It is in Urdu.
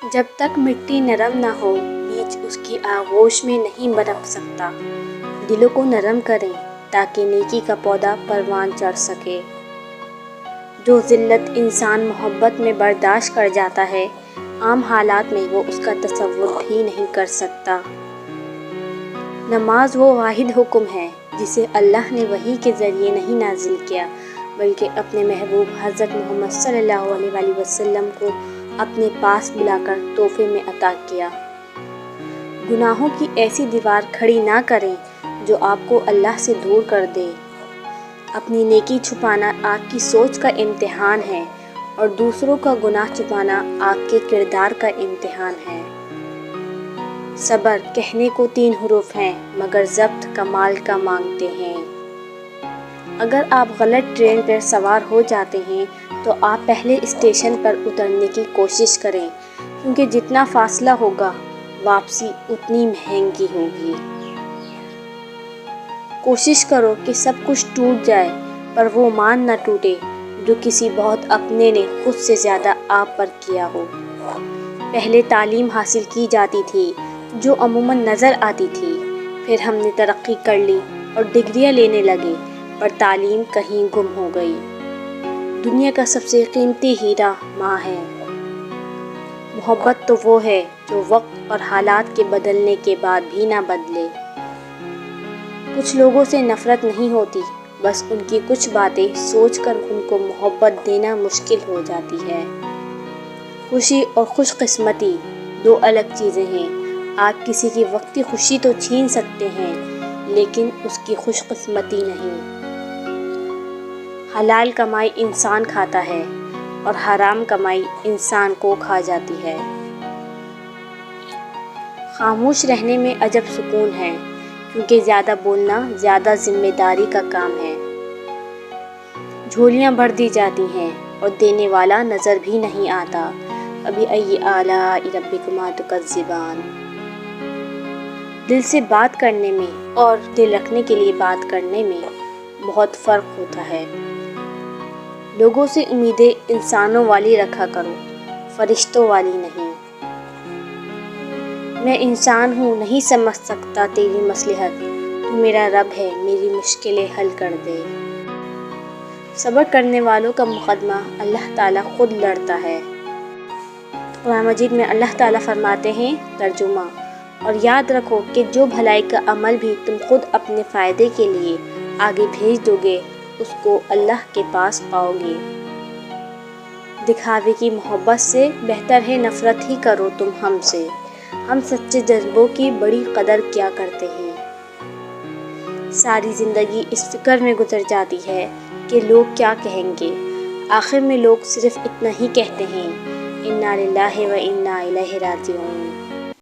جب تک مٹی نرم نہ ہو بیج اس کی آغوش میں نہیں برپ سکتا۔ دلوں کو نرم کریں تاکہ نیکی کا پودا پروان چڑھ سکے۔ جو ذلت انسان محبت میں برداشت کر جاتا ہے عام حالات میں وہ اس کا تصور بھی نہیں کر سکتا۔ نماز وہ واحد حکم ہے جسے اللہ نے وحی کے ذریعے نہیں نازل کیا بلکہ اپنے محبوب حضرت محمد صلی اللہ علیہ وآلہ وسلم کو اپنے پاس بلا کر تحفے میں عطا کیا۔ گناہوں کی ایسی دیوار کھڑی نہ کریں جو آپ کو اللہ سے دور کر دے۔ اپنی نیکی چھپانا آپ کی سوچ کا امتحان ہے اور دوسروں کا گناہ چھپانا آپ کے کردار کا امتحان ہے۔ صبر کہنے کو 3 حروف ہیں مگر ضبط کمال کا مانگتے ہیں۔ اگر آپ غلط ٹرین پر سوار ہو جاتے ہیں تو آپ پہلے اسٹیشن پر اترنے کی کوشش کریں کیونکہ جتنا فاصلہ ہوگا واپسی اتنی مہنگی ہوگی۔ کوشش کرو کہ سب کچھ ٹوٹ جائے پر وہ مان نہ ٹوٹے جو کسی بہت اپنے نے خود سے زیادہ آپ پر کیا ہو۔ پہلے تعلیم حاصل کی جاتی تھی جو عموماً نظر آتی تھی، پھر ہم نے ترقی کر لی اور ڈگریاں لینے لگے پر تعلیم کہیں گم ہو گئی۔ دنیا کا سب سے قیمتی ہیرا ماں ہے۔ محبت تو وہ ہے جو وقت اور حالات کے بدلنے کے بعد بھی نہ بدلے۔ کچھ لوگوں سے نفرت نہیں ہوتی، بس ان کی کچھ باتیں سوچ کر ان کو محبت دینا مشکل ہو جاتی ہے۔ خوشی اور خوش قسمتی 2 الگ چیزیں ہیں۔ آپ کسی کی وقتی خوشی تو چھین سکتے ہیں لیکن اس کی خوش قسمتی نہیں۔ حلال کمائی انسان کھاتا ہے اور حرام کمائی انسان کو کھا جاتی ہے۔ خاموش رہنے میں عجب سکون ہے کیونکہ زیادہ بولنا زیادہ ذمہ داری کا کام ہے۔ جھولیاں بھر دی جاتی ہیں اور دینے والا نظر بھی نہیں آتا۔ فَبِأَيِّ آلَاءِ رَبِّكُمَا تُكَذِّبَانِ۔ دل سے بات کرنے میں اور دل رکھنے کے لیے بات کرنے میں بہت فرق ہوتا ہے۔ لوگوں سے امیدیں انسانوں والی رکھا کرو، فرشتوں والی نہیں۔ میں انسان ہوں نہیں سمجھ سکتا تیری مصلحت، تو میرا رب ہے میری مشکلیں حل کر دے۔ صبر کرنے والوں کا مقدمہ اللہ تعالیٰ خود لڑتا ہے۔ قرآن مجید میں اللہ تعالیٰ فرماتے ہیں ترجمہ: اور یاد رکھو کہ جو بھلائی کا عمل بھی تم خود اپنے فائدے کے لیے آگے بھیج دو گے اس کو اللہ کے پاس پاؤ گے۔ دکھاوے کی محبت سے بہتر ہے نفرت ہی کرو تم ہم سے۔ ہم سچے جذبوں کی بڑی قدر کیا کرتے ہیں۔ ساری زندگی اس فکر میں گزر جاتی ہے کہ لوگ کیا کہیں گے، آخر میں لوگ صرف اتنا ہی کہتے ہیں اِنَّا لِلَّهِ وَإِنَّا إِلَيْهِ رَاجِعُونَ۔